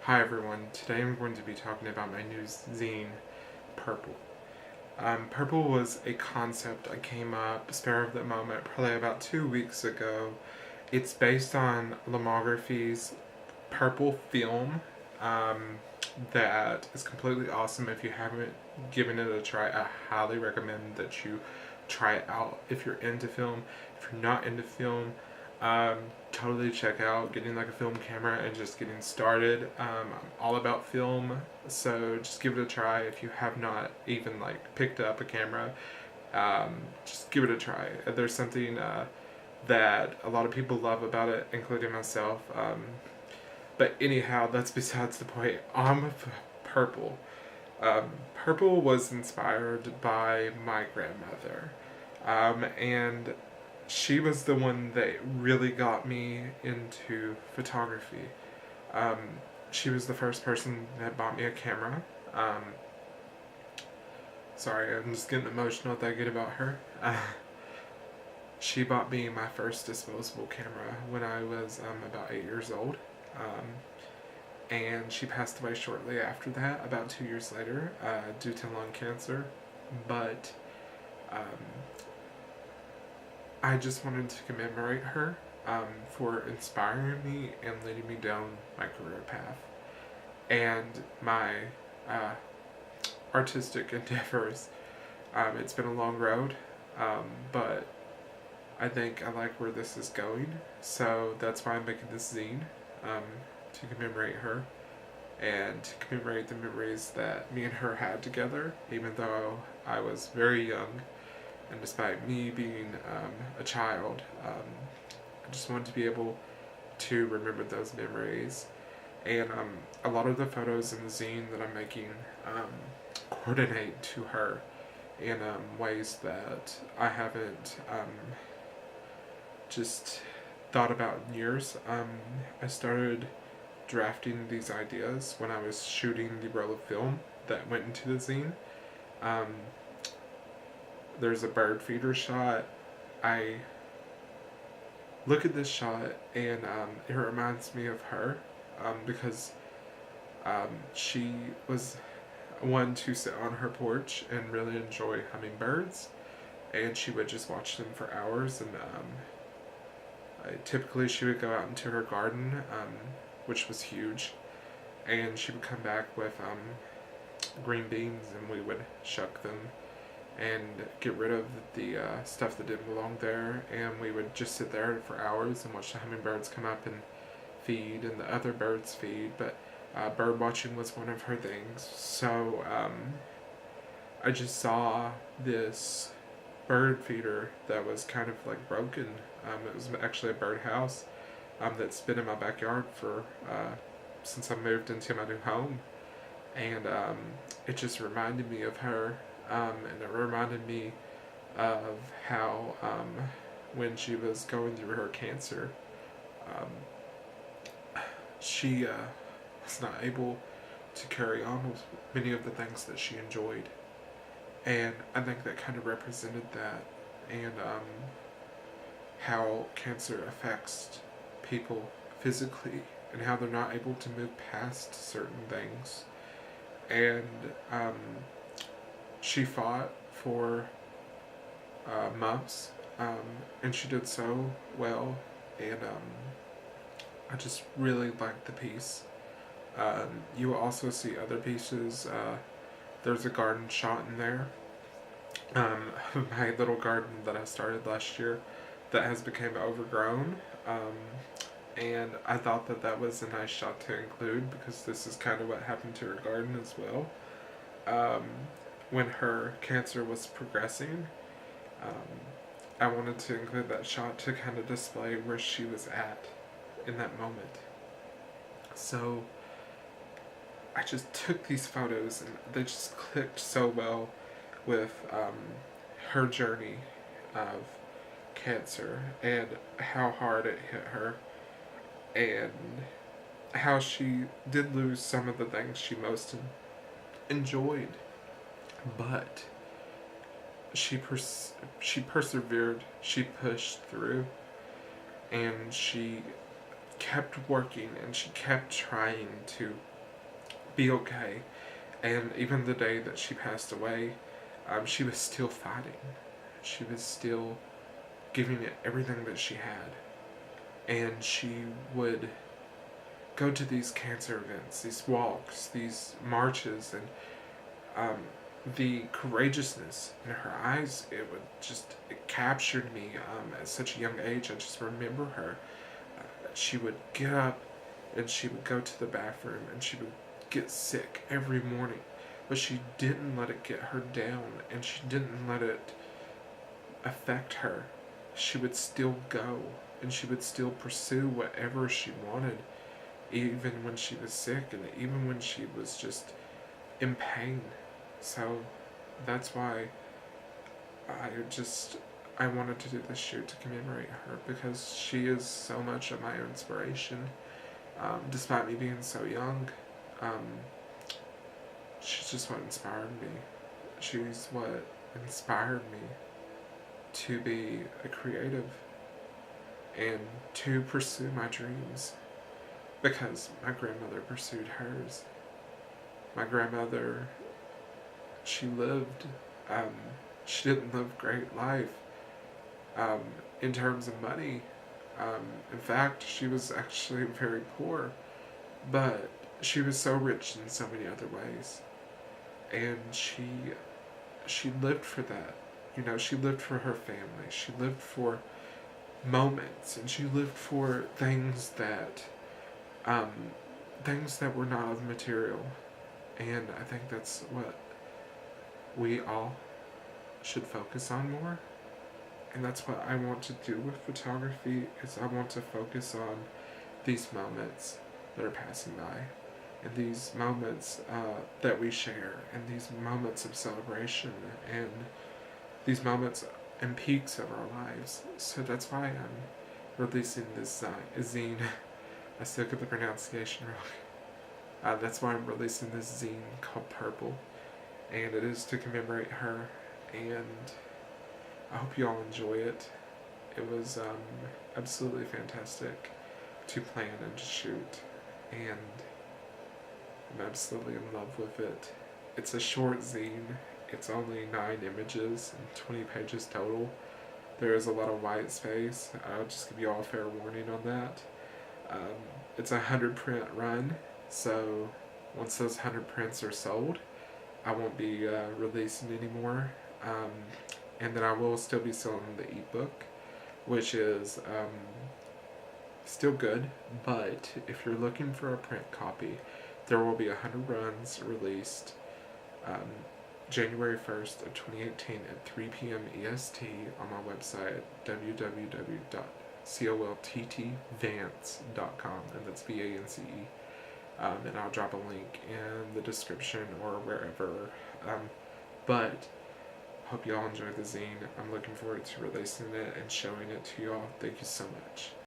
Hi everyone, today I'm going to be talking about my new zine, Purple. Purple was a concept I came up, spur of the moment, probably about 2 weeks ago. It's based on Lomography's Purple film that is completely awesome. If you haven't given it a try, I highly recommend that you try it out if you're into film. If you're not into film, um, totally check out getting like a film camera and just getting started. I'm all about film, so just give it a try if you have not even like picked up a camera. Just give it a try. There's something that a lot of people love about it, including myself. But anyhow, that's besides the point. Purple. Purple was inspired by my grandmother. And she was the one that really got me into photography. Um, she was the first person that bought me a camera. Sorry, I'm just getting emotional thinking about her. She bought me my first disposable camera when I was about 8 years old. And she passed away shortly after that, about 2 years later, due to lung cancer. But I just wanted to commemorate her for inspiring me and leading me down my career path and my artistic endeavors. It's been a long road, but I think I like where this is going, so that's why I'm making this zine, to commemorate her and to commemorate the memories that me and her had together, even though I was very young. And despite me being a child, I just wanted to be able to remember those memories. And a lot of the photos in the zine that I'm making coordinate to her in ways that I haven't just thought about in years. I started drafting these ideas when I was shooting the roll of film that went into the zine. There's a bird feeder shot. I look at this shot and it reminds me of her because she was one to sit on her porch and really enjoy hummingbirds, and she would just watch them for hours. And typically she would go out into her garden, which was huge, and she would come back with green beans, and we would shuck them and get rid of the stuff that didn't belong there, and we would just sit there for hours and watch the hummingbirds come up and feed, and the other birds feed. But bird watching was one of her things. So I just saw this bird feeder that was kind of like broken. It was actually a birdhouse that's been in my backyard for since I moved into my new home, and it just reminded me of her. And it reminded me of how when she was going through her cancer, she was not able to carry on with many of the things that she enjoyed. And I think that kind of represented that, and how cancer affects people physically and how they're not able to move past certain things. And she fought for months, and she did so well, and I just really liked the piece. You will also see other pieces. There's a garden shot in there, my little garden that I started last year that has become overgrown, and I thought that that was a nice shot to include because this is kind of what happened to her garden as well. When her cancer was progressing, I wanted to include that shot to kind of display where she was at in that moment. So I just took these photos and they just clicked so well with her journey of cancer and how hard it hit her, and how she did lose some of the things she most enjoyed. But she persevered, she pushed through, and she kept working, and she kept trying to be okay. And even the day that she passed away, she was still fighting. She was still giving it everything that she had. And she would go to these cancer events, these walks, these marches, and um, the courageousness in her eyes, it captured me at such a young age. I just remember her. She would get up and she would go to the bathroom and she would get sick every morning, but she didn't let it get her down and she didn't let it affect her. She would still go and she would still pursue whatever she wanted, even when she was sick and even when she was just in pain. So that's why I wanted to do this shoot to commemorate her, because she is so much of my inspiration. Despite me being so young, she's just what inspired me. She's what inspired me to be a creative and to pursue my dreams, because my grandmother pursued hers. My grandmother, she lived, she didn't live a great life in terms of money. In fact, she was actually very poor, but she was so rich in so many other ways. And she lived for that. You know, she lived for her family. She lived for moments, and she lived for things that were not of material. And I think that's what we all should focus on more. And that's what I want to do with photography, is I want to focus on these moments that are passing by, and these moments that we share, and these moments of celebration, and these moments and peaks of our lives. So that's why I'm releasing this zine. I still get the pronunciation wrong. That's why I'm releasing this zine called Purple, and it is to commemorate her, and I hope you all enjoy it. It was absolutely fantastic to plan and to shoot, and I'm absolutely in love with it. It's a short zine. It's only 9 images and 20 pages total. There is a lot of white space. I'll just give you all a fair warning on that. It's a 100 print run, so once those 100 prints are sold, I won't be releasing anymore. And then I will still be selling the ebook, which is still good, but if you're looking for a print copy, there will be 100 runs released January 1st of 2018 at 3 p.m. EST on my website, www.colttvance.com, and that's VANCE. And I'll drop a link in the description or wherever. But hope you all enjoy the zine. I'm looking forward to releasing it and showing it to you all. Thank you so much.